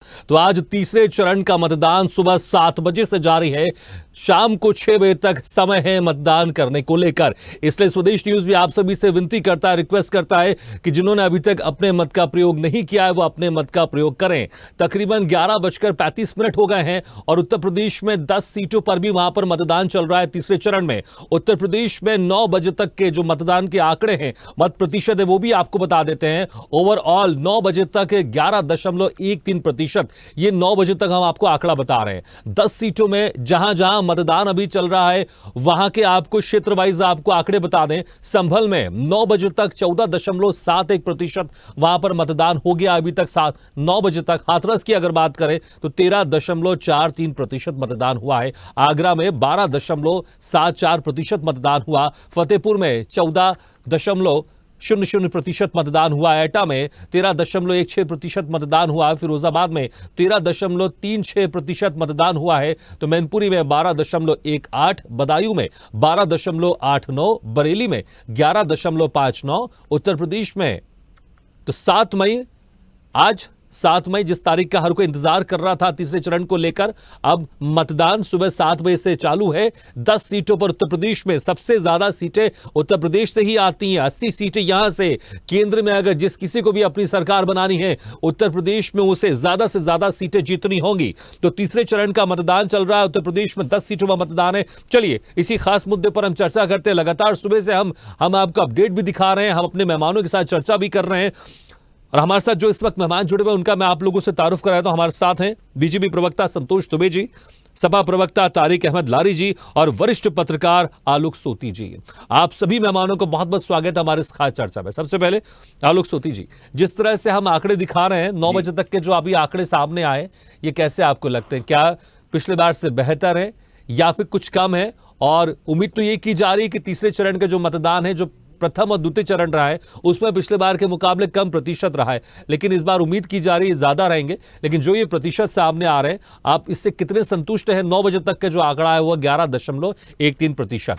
तो आज तीसरे चरण का मतदान सुबह 7 बजे से जारी है। शाम को 6 बजे तक समय है मतदान करने को लेकर। इसलिए स्वदेश न्यूज भी आप सभी से विनती करता है, रिक्वेस्ट करता है कि जिन्होंने अभी तक अपने मत का प्रयोग नहीं किया है वो अपने मत का प्रयोग करें। तकरीबन 11:35 हो गए हैं और उत्तर प्रदेश में 10 सीटों पर भी वहां पर मतदान चल रहा है। तीसरे चरण में उत्तर प्रदेश में 9 बजे तक के जो मतदान के आंकड़े हैं, मत प्रतिशत है, वो भी आपको बता देते हैं। ओवरऑल 9 बजे तक 11.13%। ये 9 बजे तक हम आपको आंकड़ा बता रहे हैं। 10 सीटों में जहां जहां मतदान अभी चल रहा है वहां के आपको क्षेत्र वाइज आपको आंकड़े बता दें। संभल में 9 बजे तक 14.71% वहां पर मतदान हो गया अभी तक। 9 बजे तक हाथरस की अगर बात करें तो 13.43% मतदान हुआ है। आगरा में 12.74% मतदान हुआ। फतेहपुर में 14.00% मतदान हुआ। एटा में 13.16% मतदान हुआ। फिरोजाबाद में 13.36% मतदान हुआ है। तो मैनपुरी में 12.18, बदायूं में 12.89, बरेली में 11.59। उत्तर प्रदेश में तो 7 मई, आज 7 मई जिस तारीख का हर कोई इंतजार कर रहा था तीसरे चरण को लेकर, अब मतदान सुबह 7 बजे से चालू है। 10 सीटों पर उत्तर प्रदेश में सबसे ज्यादा सीटें उत्तर प्रदेश से ही आती हैं। 80 सीटें यहां से। केंद्र में अगर जिस किसी को भी अपनी सरकार बनानी है उत्तर प्रदेश में उसे ज्यादा से ज्यादा सीटें जीतनी होंगी। तो तीसरे चरण का मतदान चल रहा है। उत्तर प्रदेश में 10 सीटों में मतदान है। चलिए इसी खास मुद्दे पर हम चर्चा करते हैं। लगातार सुबह से हम आपको अपडेट भी दिखा रहे हैं, हम अपने मेहमानों के साथ चर्चा भी कर रहे हैं। और हमारे साथ जो इस वक्त मेहमान जुड़े हुए उनका मैं आप लोगों से तारुफ कराया तो हमारे साथ हैं बीजेपी प्रवक्ता संतोष दुबे जी, सपा प्रवक्ता तारिक अहमद लारी जी और वरिष्ठ पत्रकार आलोक सोती जी। आप सभी मेहमानों को बहुत बहुत स्वागत है हमारे इस खास चर्चा में। सबसे पहले आलोक सोती जी, जिस तरह से हम आंकड़े दिखा रहे हैं 9 बजे तक के जो अभी आंकड़े सामने आए, ये कैसे आपको लगते हैं? क्या पिछले बार से बेहतर है या फिर कुछ कम है? और उम्मीद तो ये की जा रही है कि तीसरे चरण के जो मतदान है, जो प्रथम और द्वितीय चरण रहा है, उसमें पिछले बार के मुकाबले कम प्रतिशत रहा है, लेकिन इस बार उम्मीद की जा रही है ज्यादा रहेंगे। लेकिन जो ये प्रतिशत सामने आ रहे हैं, आप इससे कितने संतुष्ट हैं? 9 बजे तक का जो आंकड़ा है वो 11.13%।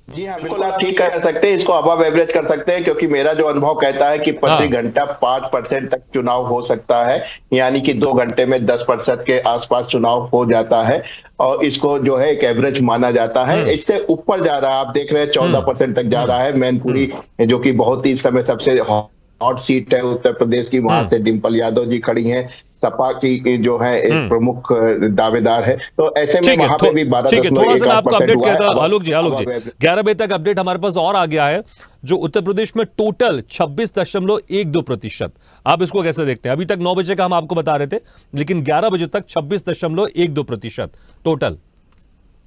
जी हाँ, बिल्कुल आप ठीक कह सकते हैं। इसको अबव एवरेज कर सकते हैं, क्योंकि मेरा जो अनुभव कहता है कि प्रति घंटा 5% तक चुनाव हो सकता है, यानी कि 2 घंटे में 10% के आसपास चुनाव हो जाता है और इसको जो है एक एवरेज माना जाता है। इससे ऊपर जा रहा है, आप देख रहे हैं 14% तक जा रहा है। मैनपुरी जो कि बहुत ही इस समय सबसे हॉट सीट है उत्तर प्रदेश की, वहां से डिंपल यादव जी खड़ी हैं, सपा की जो है एक प्रमुख दावेदार है। तो ऐसे में वहां पे भी 12 थोड़ा सा मैं आपको अपडेट कहता हूं आलोक जी 11 बजे तक अपडेट हमारे पास और आ गया है। जो उत्तर प्रदेश में टोटल 26.12%। आप इसको कैसे देखते हैं? अभी तक 9 बजे का हम आपको बता रहे थे, लेकिन 11 बजे तक 26.12% टोटल।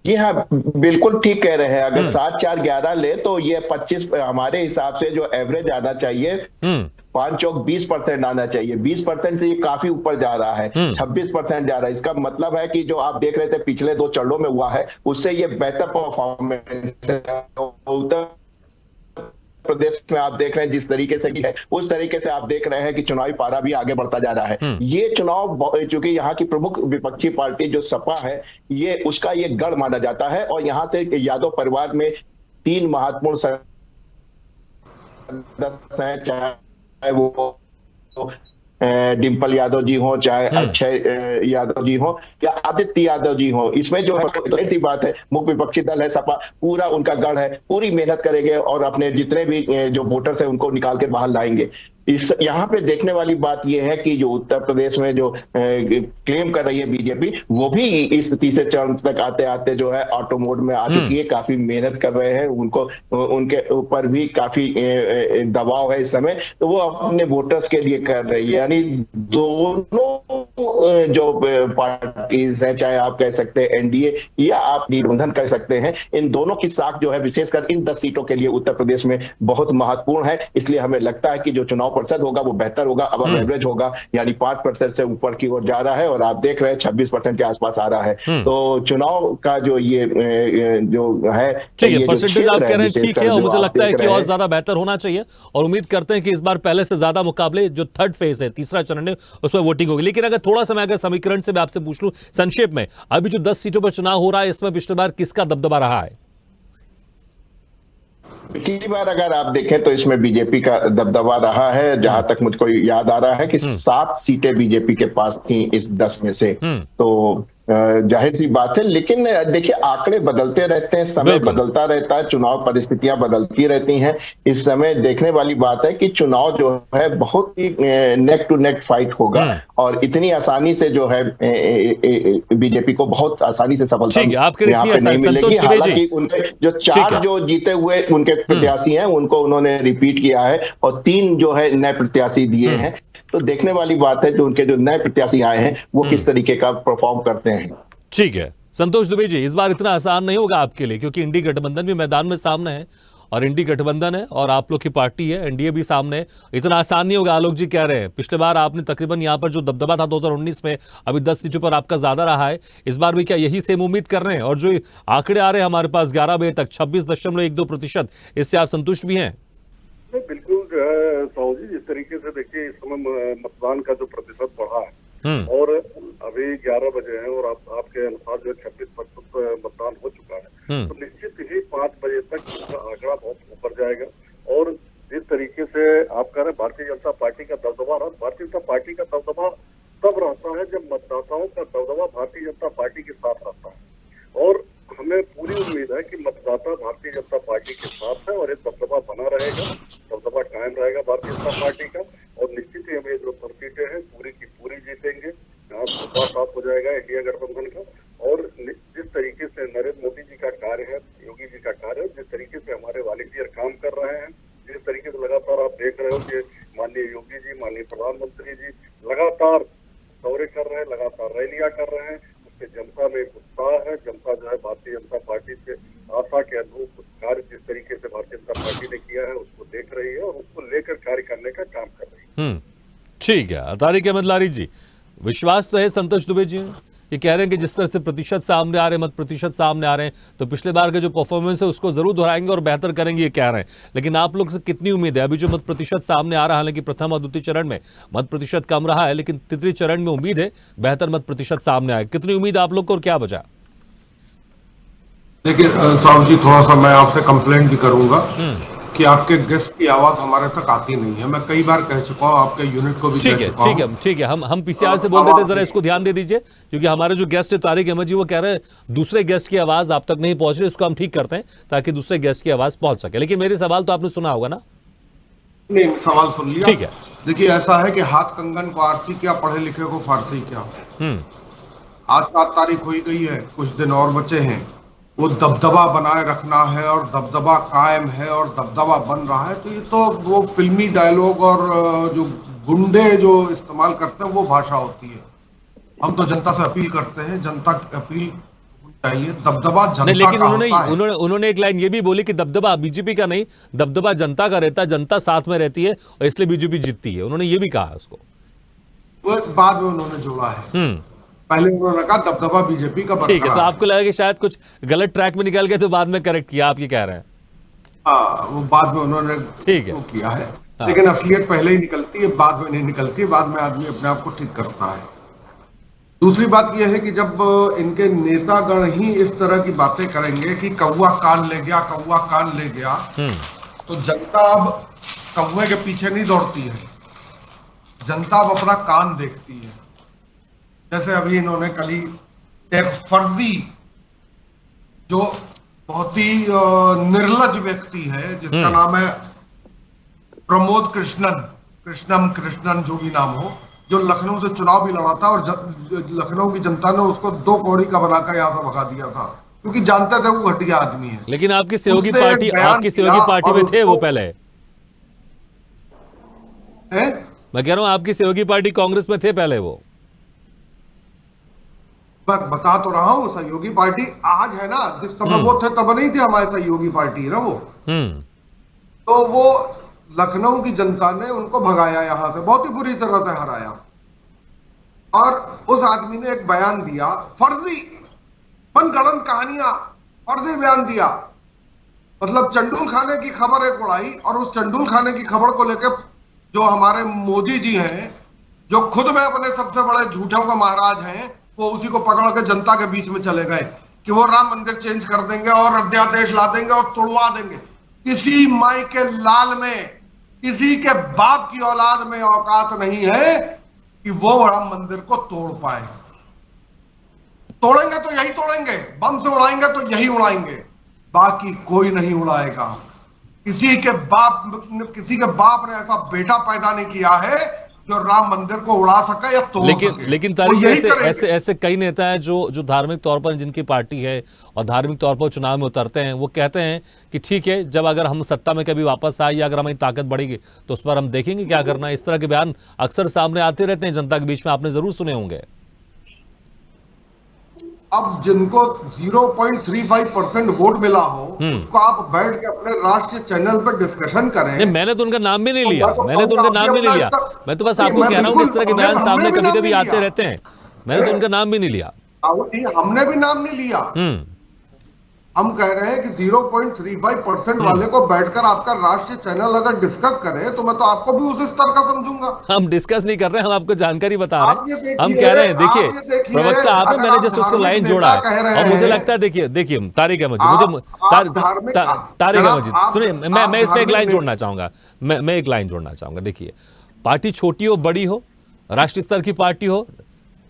जी हाँ, बिल्कुल ठीक कह रहे हैं। अगर 7, 4, 11 ले तो ये 25 हमारे हिसाब से जो एवरेज आना चाहिए 5 चौक 20% आना चाहिए। 20% से ये काफी ऊपर जा रहा है, 26% जा रहा है। इसका मतलब है कि जो आप देख रहे थे पिछले 2 चरणों में हुआ है, उससे ये बेहतर परफॉर्मेंस उत्तर प्रदेश में आप देख रहे हैं जिस तरीके से है, उस तरीके से आप देख रहे हैं कि चुनावी पारा भी आगे बढ़ता जा रहा है। ये चुनाव चूंकि यहाँ की प्रमुख विपक्षी पार्टी जो सपा है, ये उसका ये गढ़ माना जाता है और यहाँ से यादव परिवार में 3 महत्वपूर्ण सदस्य हैं, चाहे वो डिंपल यादव जी हो, चाहे अक्षय यादव जी हो या आदित्य यादव जी हो। इसमें जो है तो बात है, मुख्य विपक्षी दल है सपा, पूरा उनका गढ़ है, पूरी मेहनत करेंगे और अपने जितने भी जो वोटर्स है उनको निकाल के बाहर लाएंगे। इस यहाँ पे देखने वाली बात यह है कि जो उत्तर प्रदेश में जो क्लेम कर रही है बीजेपी, वो भी इस तीसरे चरण तक आते आते जो है ऑटो मोड में आ चुकी है। काफी मेहनत कर रहे हैं, उनको उनके ऊपर भी काफी दबाव है इस समय, तो वो अपने वोटर्स के लिए कर रही है। यानी दोनों जो पार्टीज है, चाहे आप कह सकते हैं एनडीए या आप गठबंधन कह सकते हैं, इन दोनों की साख जो है विशेषकर इन 10 सीटों के लिए उत्तर प्रदेश में बहुत महत्वपूर्ण है। इसलिए हमें लगता है कि जो चुनाव प्रतिशत होगा वो बेहतर होगा, अब एवरेज होगा, यानी 5% से ऊपर की ओर जा रहा है और आप देख रहे हैं 26% के आसपास आ रहा है। तो चुनाव का जो ये जो है, ये परसेंटेज आप कह रहे हैं ठीक है, और मुझे लगता है कि और ज्यादा बेहतर होना चाहिए और उम्मीद करते हैं कि इस बार पहले से ज्यादा मुकाबले जो थर्ड फेज है, तीसरा चरण है, उसमें वोटिंग होगी। लेकिन अगर थोड़ा सा मैं अगर समीकरण से मैं आपसे पूछ लूं संक्षेप में, अभी जो 10 सीटों पर चुनाव हो रहा है इसमें पिछले बार किसका दबदबा रहा है? पिछली बार अगर आप देखें तो इसमें बीजेपी का दबदबा रहा है। जहां तक मुझको याद आ रहा है कि 7 सीटें बीजेपी के पास थी इस 10 में से। तो जाहिर सी बात है, लेकिन देखिए आंकड़े बदलते रहते हैं, समय बिल्कुल। बदलता रहता है, चुनाव परिस्थितियां बदलती रहती हैं। इस समय देखने वाली बात है कि चुनाव जो है बहुत ही नेक टू नेक फाइट होगा और इतनी आसानी से जो है बीजेपी को बहुत आसानी से सफलता ठीक है, आपके यहाँ इतनी पे नहीं आसानी। मिलेगी। संतोष दुबे जी, हालांकि उनके जो ठीक है। 4 जो जीते हुए उनके प्रत्याशी हैं उनको उन्होंने रिपीट किया है और 3 जो है नए प्रत्याशी दिए हैं। तो देखने वाली बात है जो उनके जो नए प्रत्याशी आए हैं वो किस तरीके का परफॉर्म करते हैं। ठीक है संतोष दुबे जी, इस बार इतना आसान नहीं होगा आपके लिए, क्योंकि इंडी गठबंधन भी मैदान में सामने है और इंडी गठबंधन है और आप लोग की पार्टी है, एनडीए भी सामने है। इतना आसान नहीं होगा। आलोक जी कह रहे हैं पिछले बार आपने तकरीबन यहां पर जो दबदबा था 2019 में, अभी 10 सीटों पर आपका ज्यादा रहा है। इस बार भी क्या यही सेम उम्मीद कर रहे हैं? और जो आंकड़े आ रहे हैं हमारे पास 11 बजे तक 26.12%, इससे आप संतुष्ट भी हैं? बिल्कुल जो है साहू जी, जिस तरीके से देखिए इस समय मतदान का जो प्रतिशत बढ़ा है और अभी 11 बजे हैं और आपके अनुसार जो 26% मतदान हो चुका है, तो निश्चित ही 5 बजे तक इसका आंकड़ा बहुत ऊपर जाएगा। और जिस तरीके से आप कह रहे हैं भारतीय जनता पार्टी का दबदबा रहा, भारतीय जनता पार्टी का दबदबा तब रहता है जब मतदाताओं का दबदबा भारतीय जनता पार्टी के साथ रहता है। और हमें पूरी उम्मीद है कि मतदाता भारतीय जनता पार्टी के साथ है और ये दबदबा बना रहेगा, दबदबा कायम रहेगा भारतीय जनता पार्टी का। और निश्चित ही हमें जो सीटें हैं पूरी की पूरी जीतेंगे। यहाँ सुबह साफ हो जाएगा इंडिया गठबंधन का। और जिस तरीके से नरेंद्र मोदी जी का कार्य है, योगी जी का कार्य है, जिस तरीके से हमारे वॉलंटियर काम कर रहे हैं, जिस तरीके से लगातार आप देख रहे हो कि माननीय योगी जी, माननीय प्रधानमंत्री जी लगातार दौरे कर रहे हैं, लगातार रैलियां कर रहे हैं, उससे जनता में एक उत्साह है। जनता जो है भारतीय जनता पार्टी से आशा के अनुरूप कार्य जिस तरीके से भारतीय जनता पार्टी ने किया है उसको देख रही है और उसको लेकर कार्य करने का काम कर रही है। ठीक है तारिक अहमद लारी जी, विश्वास तो है संतोष दुबे जी ये कह रहे हैं कि जिस तरह से प्रतिशत सामने आ रहे हैं, मत प्रतिशत सामने आ रहे हैं, तो पिछले बार के जो परफॉर्मेंस है उसको जरूर दोहराएंगे और बेहतर करेंगे, ये कह रहे हैं। लेकिन आप लोग से कितनी उम्मीद है? अभी जो मत प्रतिशत सामने आ रहा है, हालांकि प्रथम और द्वितीय चरण में मत प्रतिशत कम रहा है, लेकिन तृतीय चरण में उम्मीद है बेहतर मत प्रतिशत सामने आए। कितनी उम्मीद आप लोग को और क्या वजह? देखिए साहब जी, थोड़ा सा मैं आपसे कंप्लेंट भी करूंगा कि आपके गेस्ट की आवाज हमारे तक आती नहीं है। मैं कई बार कह चुका हूं, आपके यूनिट को भी कह चुका हूं। ठीक है, हम पीसीआर से बोल देते हैं, जरा इसको ध्यान दे दीजिए, क्योंकि हमारे जो गेस्ट है तारिक अहमद जी, वो कह रहे हैं दूसरे गेस्ट की आवाज आप तक नहीं पहुंच रही, इसको हम ठीक करते हैं ताकि दूसरे गेस्ट की आवाज पहुंच सके। लेकिन मेरे सवाल तो आपने सुना होगा ना? नहीं, सवाल सुन लिया। ठीक है, देखिए ऐसा है कि हाथ कंगन को आरसी क्या, पढ़े लिखे को फारसी क्या। आज 7 तारीख हो गई है, कुछ दिन और बचे हैं। वो दबदबा बनाए रखना है और दबदबा कायम है और दबदबा बन रहा है। तो ये तो वो फिल्मी डायलॉग और जो गुंडे जो इस्तेमाल करते हैं वो भाषा होती है। हम तो जनता से अपील करते हैं, जनता की अपील चाहिए, दबदबा जनता लेकिन का होता है। उन्होंने एक लाइन ये भी बोली कि दबदबा बीजेपी का नहीं, दबदबा जनता का रहता है, जनता साथ में रहती है और इसलिए बीजेपी जीतती है। उन्होंने ये भी कहा उसको, वो बाद में उन्होंने जोड़ा है। पहले उन्होंने कहा दबदबा बीजेपी का। ठीक है, तो आपको लगा कि शायद कुछ गलत ट्रैक में निकल गए तो बाद में करेक्ट किया, आप ये कह रहे हैं? हाँ, वो बाद में उन्होंने ठीक है वो किया है। लेकिन असलियत पहले ही निकलती है, बाद में नहीं निकलती है। बाद में आदमी अपने आप को ठीक करता है। दूसरी बात यह है कि जब इनके नेतागण ही इस तरह की बातें करेंगे कि कौवा कान ले गया, कौवा कान ले गया, तो जनता अब कौवे के पीछे नहीं दौड़ती है, जनता अब अपना कान देखती है। जैसे अभी इन्होंने कल ही एक फर्जी, जो बहुत ही निर्लज व्यक्ति है जिसका नाम है प्रमोद कृष्णन जो भी नाम हो, जो लखनऊ से चुनाव भी लड़ा था और लखनऊ की जनता ने उसको 2 कौड़ी का बनाकर यहां से भगा दिया था, क्योंकि जानते थे वो घटिया आदमी है। लेकिन आपकी सहयोगी पार्टी में थे वो पहले है? मैं कह रहा हूं आपकी सहयोगी पार्टी कांग्रेस में थे पहले वो। बता तो रहा हूं, सहयोगी पार्टी आज है ना, जिस समय वो थे तब नहीं थे हमारे सहयोगी पार्टी है ना वो। तो वो लखनऊ की जनता ने उनको भगाया यहां से, बहुत ही बुरी तरह से हराया। और उस आदमी ने एक बयान दिया, फर्जी मनगढ़ंत कहानियां, फर्जी बयान दिया। मतलब चंडूल खाने की खबर एक उड़ाई और उस चंडूल खाने की खबर को लेकर जो हमारे मोदी जी हैं, जो खुद में अपने सबसे बड़े झूठों का महाराज हैं, वो उसी को पकड़ के जनता के बीच में चले गए कि वो राम मंदिर चेंज कर देंगे और अध्यादेश ला देंगे और तोड़वा देंगे। किसी माई के लाल में, किसी के बाप की औलाद में औकात नहीं है कि वो राम मंदिर को तोड़ पाए। तोड़ेंगे तो यही तोड़ेंगे, बम से उड़ाएंगे तो यही उड़ाएंगे, बाकी कोई नहीं उड़ाएगा। किसी के बाप ने ऐसा बेटा पैदा नहीं किया है जो राम मंदिर को उड़ा सके या तोड़ सके। लेकिन तारिक, ऐसे कई नेता हैं जो धार्मिक तौर पर, जिनकी पार्टी है और धार्मिक तौर पर चुनाव में उतरते हैं, वो कहते हैं कि ठीक है, जब अगर हम सत्ता में कभी वापस आए या अगर हमारी ताकत बढ़ेगी तो उस पर हम देखेंगे क्या करना है। इस तरह के बयान अक्सर सामने आते रहते हैं जनता के बीच में, आपने जरूर सुने होंगे। अब जिनको 0.35% वोट मिला हो उसको आप बैठ के अपने राष्ट्रीय चैनल पर डिस्कशन करें। नहीं, मैंने तो उनका नाम भी नहीं लिया, मैं तो बस आपको कह रहा हूं किस तरह के बयान सामने कभी कभी आते रहते हैं। मैंने तो उनका नाम भी नहीं लिया। हमने भी नाम नहीं लिया। हम कह रहे हैं कि 0.35% वाले को बैठकर आपका राष्ट्रीय चैनल अगर डिस्कस करे तो मैं तो आपको भी उस स्तर का समझूंगा। हम डिस्कस नहीं कर रहे हैं, हम आपको जानकारी बता रहे हैं। हम कह रहे हैं, देखिए प्रवक्ता आप हैं, मैंने जैसे उसको लाइन जोड़ा है और मुझे लगता है, देखिए तारिक अहमद सुनिए, मैं इसमें एक लाइन जोड़ना चाहूंगा, मैं एक लाइन जोड़ना चाहूंगा। देखिए, पार्टी छोटी हो बड़ी हो, राष्ट्रीय स्तर की पार्टी हो,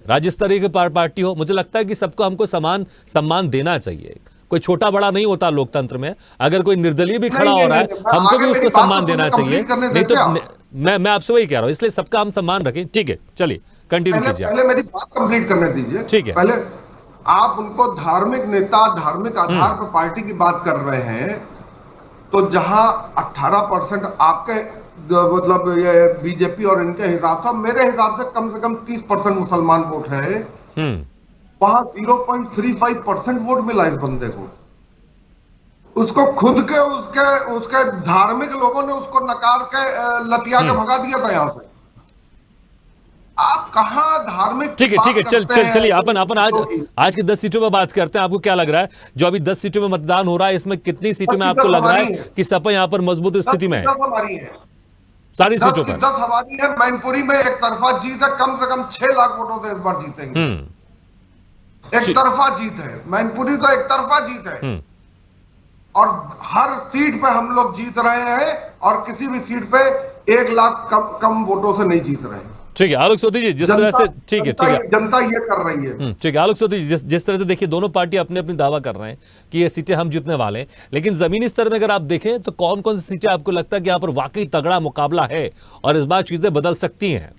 राज्य स्तरीय की पार्टी हो, मुझे लगता है कि सबको हमको समान सम्मान देना चाहिए। कोई छोटा बड़ा नहीं होता लोकतंत्र में। अगर कोई निर्दलीय भी खड़ा हो रहा है, हमको भी उसको सम्मान देना चाहिए। नहीं तो मैं आपसे वही कह रहा हूं, इसलिए सबका हम सम्मान रखें। ठीक है, चलिए कंटिन्यू कीजिए। पहले मेरी बात कंप्लीट करने दीजिए। ठीक है, पहले आप उनको धार्मिक नेता, धार्मिक आधार पर पार्टी की बात कर रहे हैं, तो जहां 18% आपके मतलब ये बीजेपी और इनके हिसाब से, मेरे हिसाब से कम 30% मुसलमान वोट है, वहां 0.35% वोट मिला इस बंदे को। उसको खुद के उसके धार्मिक लोगों ने उसको नकार के लतिया के भगा दिया था यहां से। आप कहां धार्मिक? ठीक है, चलिए अपन आज की 10 सीटों में बात करते हैं। आपको क्या लग रहा है, जो अभी 10 सीटों में मतदान हो रहा है, इसमें कितनी सीटों में आपको लग रहा है कि सपा यहां पर मजबूत स्थिति में है? सारी सीटों पर 10 हमारी है। मैनपुरी में एक तरफा जीत है, कम से कम 6 लाख वोटों से इस बार जीतेंगे। एक तरफा जीत है मैनपुरी, तो एक तरफा जीत है, और हर सीट पे हम लोग जीत रहे हैं, और किसी भी सीट पे 1 लाख कम वोटों से नहीं जीत रहे हैं। ठीक है आलोक सोती जी, जिस तरह से ठीक है जनता ये कर रही है। ठीक है आलोक सोती जी, जिस तरह से देखिए दोनों पार्टी अपने अपनी दावा कर रहे हैं कि ये सीटें हम जीतने वाले हैं, लेकिन जमीनी स्तर में अगर आप देखें तो कौन कौन सी सीटें आपको लगता है कि यहाँ पर वाकई तगड़ा मुकाबला है और इस बार चीजें बदल सकती हैं?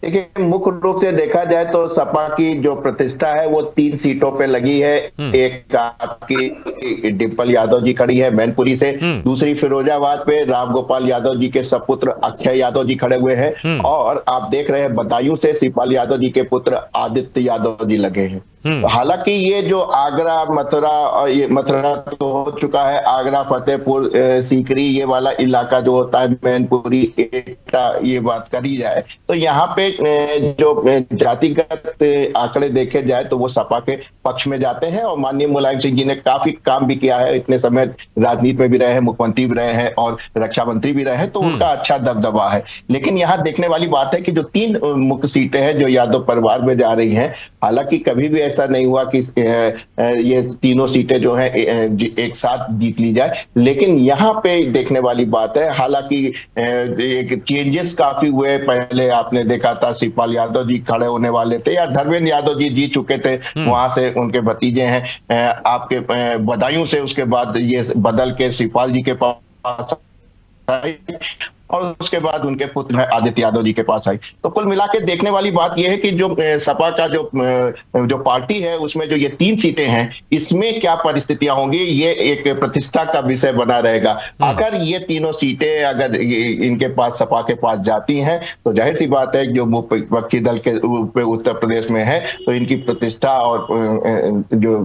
देखिए, मुख्य रूप से देखा जाए तो सपा की जो प्रतिष्ठा है वो 3 सीटों पे लगी है। एक आपकी डिंपल यादव जी खड़ी है मैनपुरी से, दूसरी फिरोजाबाद पे राम गोपाल यादव जी के सपुत्र अक्षय यादव जी खड़े हुए हैं, और आप देख रहे हैं बदायूं से शिवपाल यादव जी के पुत्र आदित्य यादव जी लगे हैं। हालांकि ये जो आगरा मथुरा तो हो चुका है, आगरा फतेहपुर सीकरी ये वाला इलाका जो होता है मैनपुरी एटा, ये बात करी जाए तो यहाँ पे जो जातिगत आंकड़े देखे जाए तो वो सपा के पक्ष में जाते हैं, और माननीय मुलायम सिंह जी ने काफी काम भी किया है, इतने समय राजनीति में भी रहे हैं, मुख्यमंत्री भी रहे हैं और रक्षा मंत्री भी रहे हैं, तो उनका अच्छा दबदबा है। लेकिन यहाँ देखने वाली बात है कि जो 3 मुख्य सीटें हैं जो यादव परिवार में जा रही हैं, हालांकि कभी भी ऐसा नहीं हुआ कि ये तीनों सीटें जो है एक साथ जीत ली जाए, लेकिन यहाँ पे देखने वाली बात है। हालांकि चेंजेस काफी हुए, पहले आपने देखा था शिवपाल यादव जी खड़े होने वाले थे या धर्मेंद्र यादव जी जीत चुके थे, वहां से उनके भतीजे हैं आपके बदायूं से, उसके बाद ये बदल के शिवपाल जी के पास और उसके बाद उनके पुत्र आदित्य यादव जी के पास आई। तो कुल मिला के देखने वाली बात यह है कि जो सपा का जो पार्टी है उसमें जो ये 3 सीटें हैं, इसमें क्या परिस्थितियां होंगी, ये एक प्रतिष्ठा का विषय बना रहेगा। अगर ये तीनों सीटें अगर इनके पास, सपा के पास जाती हैं, तो जाहिर सी बात है जो विपक्षी दल के उत्तर प्रदेश में है तो इनकी प्रतिष्ठा और जो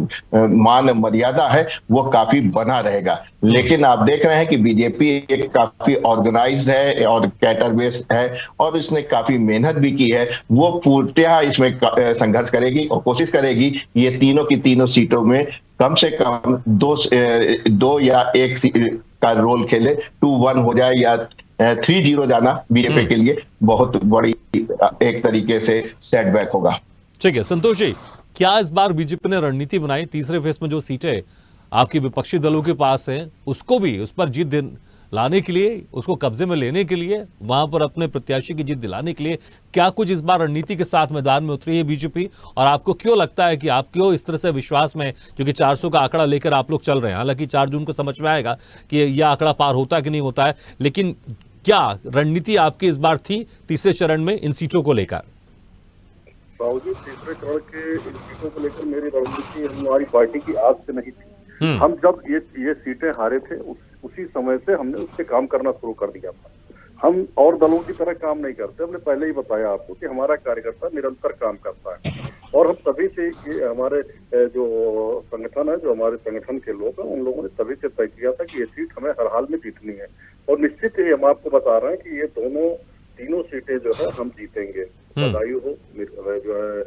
मान मर्यादा है वो काफी बना रहेगा। लेकिन आप देख रहे हैं कि बीजेपी एक काफी ऑर्गेनाइज्ड है और कैटर बेस है, और इसने काफी मेहनत भी की है। वो पूर्णतः इसमें संघर्ष करेगी और कोशिश करेगी ये तीनों की तीनों सीटों में कम से कम 2 या 1 का रोल खेले, 2-1 हो जाए या 3-0 जाना बीजेपी के लिए बहुत बड़ी एक तरीके से सेटबैक होगा। ठीक है संतोष जी, क्या इस बार बीजेपी ने रणनीति बनाई तीसरे फेज में जो सीटें आपकी विपक्षी दलों के पास हैं, उसको भी उस पर जीत लाने के लिए, उसको कब्जे में लेने के लिए, वहां पर अपने प्रत्याशी की जीत दिलाने के लिए क्या कुछ इस बार रणनीति के साथ मैदान में उतरी है बीजेपी? और आपको क्यों लगता है कि आप क्यों इस तरह से विश्वास में, क्योंकि 400 का आंकड़ा लेकर आप लोग चल रहे हैं, हालांकि 4 जून को समझ में आएगा कि यह आंकड़ा पार होता कि नहीं होता है, लेकिन क्या रणनीति आपकी इस बार थी तीसरे चरण में इन सीटों को लेकर? साहू जी, तीसरे चरण के इन सीटों को लेकर मेरी रणनीति हमारी पार्टी की आज से नहीं थी। हम जब ये सीटें हारे थे उसी समय से हमने उस पे काम करना शुरू कर दिया था। हम और दलों की तरह काम नहीं करते। हमने पहले ही बताया आपको कि हमारा कार्यकर्ता निरंतर काम करता है और हम तभी से ये हमारे जो संगठन है, जो हमारे संगठन के लोग हैं, उन लोगों ने तभी से तय किया था कि ये सीट हमें हर हाल में जीतनी है। और निश्चित ही हम आपको बता रहे हैं कि ये तीनों सीटें जो है हम जीतेंगे। बदायूं हो, जो है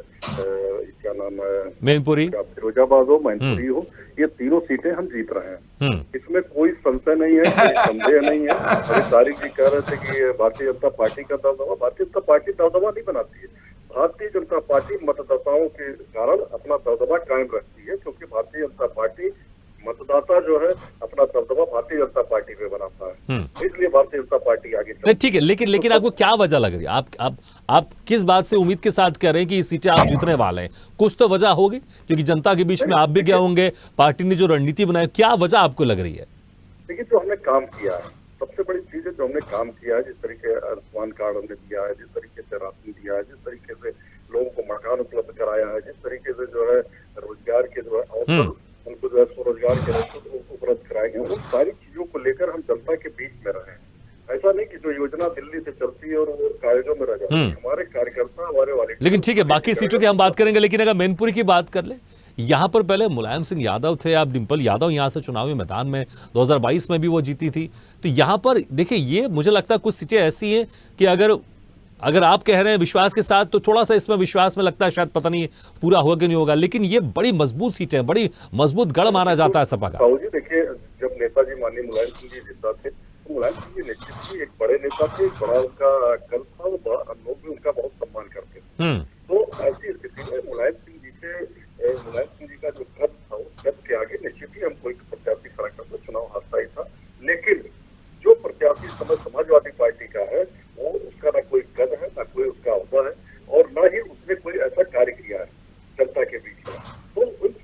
क्या नाम है, मैनपुरी, फिरोजाबाद हो, मैनपुरी हो, ये तीनों सीटें हम जीत रहे हैं। इसमें कोई संशय नहीं है, कोई संदेह नहीं है। अभी तारिक जी कह रहे थे कि भारतीय जनता पार्टी का दबदबा, भारतीय जनता पार्टी दबदबा नहीं बनाती है। भारतीय जनता पार्टी मतदाताओं के कारण अपना दबदबा कायम रखती है, क्योंकि भारतीय जनता पार्टी मतदाता जो है अपना दबदबा भारतीय जनता पार्टी पे बनाता है, इसलिए भारतीय जनता पार्टी आगे नहीं, ठीक है, लेकिन आपको क्या वजह लग रही है? आप किस बात से उम्मीद के साथ कह रहे हैं कि ये सीटें आप जीतने वाले हैं? कुछ तो वजह होगी, क्योंकि जनता के बीच में आप भी गए होंगे, पार्टी ने जो रणनीति बनाई, क्या वजह आपको लग रही है? देखिए, जो हमने काम किया है, सबसे बड़ी चीज है जो हमने काम किया है, जिस तरीके आयुष्मान कार्ड हमने दिया है, जिस तरीके से राशन दिया है, जिस तरीके से लोगों को मकान उपलब्ध कराया है, जिस तरीके से जो है रोजगार के जो है अवसर, उनको जो है स्वरोजगार के अवसर उपलब्ध कराए गए, उन सारी चीजों को लेकर हम जनता के बीच में रहे। ऐसा नहीं कि जो योजना दिल्ली से चलती है और वो कागजों में रह जाती है। हमारे कार्यकर्ता, हमारे वाले, लेकिन ठीक है, बाकी सीटों की हम बात करेंगे, लेकिन अगर मैनपुरी की बात कर ले, यहाँ पर पहले मुलायम सिंह यादव थे, अब डिंपल यादव यहाँ से चुनावी मैदान में 2022 में भी वो जीती थी। तो यहाँ पर देखिए, ये मुझे लगता है कुछ सीटें ऐसी हैं कि अगर आप कह रहे हैं विश्वास के साथ, तो थोड़ा सा इसमें विश्वास में लगता है शायद पता नहीं पूरा होगा कि नहीं होगा, लेकिन ये बड़ी मजबूत सीटें, बड़ी मजबूत गढ़ माना जाता है सपा का। साहू जी, देखिए, जब नेताजी माननीय मुलायम सिंह जी जिंदा थे, तो मुलायम सिंह जी निश्चित ही एक बड़े नेता थे, एक बड़ा उनका कल था, लोग भी उनका बहुत सम्मान करते थे। तो ऐसी स्थिति में मुलायम सिंह जी का जो कद था, उस कद के आगे निश्चित ही हम कोई प्रत्याशी खड़ा करते, चुनाव हारता ही था। लेकिन जो प्रत्याशी समाजवादी पार्टी का है, वो उसका ना कोई कद है, ना कोई उसका अहदा है, और ना ही उसने कोई ऐसा कार्य किया है जनता के बीच में। तो उन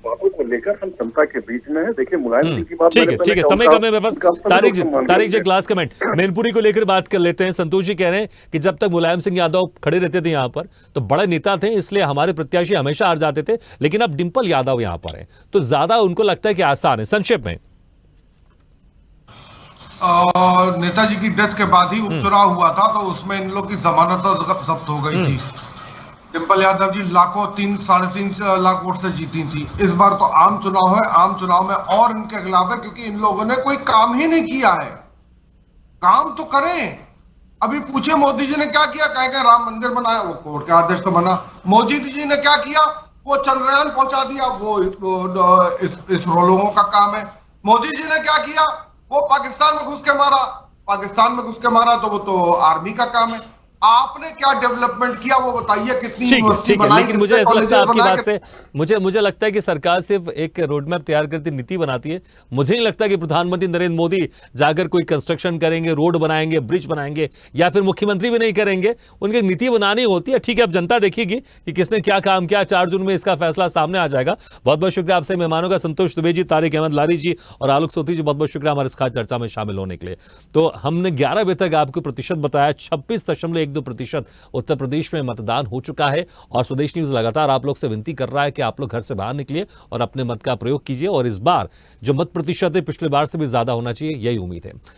बातों को लेकर हम जनता के बीच में है। देखिए, मुलायम सिंह की बात, ठीक है, समय कम है, बस तारिक जी क्लास कमेंट मैनपुरी को लेकर बात कर लेते हैं। संतोष जी कह रहे हैं कि जब तक मुलायम सिंह यादव खड़े रहते थे यहाँ पर, तो बड़े नेता थे, इसलिए हमारे प्रत्याशी हमेशा हार जाते थे, लेकिन अब डिंपल यादव यहाँ पर है, तो ज्यादा उनको लगता है कि आसान है। संक्षेप में, नेताजी की डेथ के बाद ही उपचुनाव हुआ था, तो उसमें इन लोग की जमानत जब्त हो गई थी। डिंपल यादव जी लाखों 3-3.5 लाख वोट से जीती थी। इस बार तो आम चुनाव है, आम चुनाव में और इनके खिलाफ है, क्योंकि इन लोगों ने कोई काम ही नहीं किया है। काम तो करें। अभी पूछे मोदी जी ने क्या किया, कहेंगे राम मंदिर बनाया, वो कोर्ट के आदेश से बना। मोदी जी ने क्या किया, वो चंद्रयान पहुंचा दिया, वो इसरो लोगों का काम है। मोदी जी ने क्या किया, वो पाकिस्तान में घुस के मारा, तो वो तो आर्मी का काम है। आपने क्या डेवलपमेंट किया वो बताइए, कितनी यूनिवर्सिटी बनाई? लेकिन मुझे ऐसा लगता है आपकी बात से, मुझे लगता है कि सरकार सिर्फ एक रोडमैप तैयार करती, नीति बनाती है। मुझे नहीं लगता कि प्रधानमंत्री नरेंद्र मोदी जाकर कोई कंस्ट्रक्शन करेंगे, रोड बनाएंगे, ब्रिज बनाएंगे, या फिर मुख्यमंत्री भी नहीं करेंगे। उनकी नीति बनानी होती है। ठीक है, अब जनता देखेगी कि किसने क्या काम किया। 4 जून में इसका फैसला सामने आ जाएगा। बहुत बहुत शुक्रिया आपसे मेहमानों का, संतोष दुबे जी, तारिक अहमद लारी जी और आलोक सोती जी, बहुत बहुत शुक्रिया हमारे इस खास चर्चा में शामिल होने के लिए। तो हमने 11 बजे तक आपको प्रतिशत बताया, 26.1% उत्तर प्रदेश में मतदान हो चुका है। और स्वदेश न्यूज लगातार आप लोग से विनती कर रहा है कि आप लोग घर से बाहर निकलिए और अपने मत का प्रयोग कीजिए, और इस बार जो मत प्रतिशत है पिछले बार से भी ज्यादा होना चाहिए, यही उम्मीद है।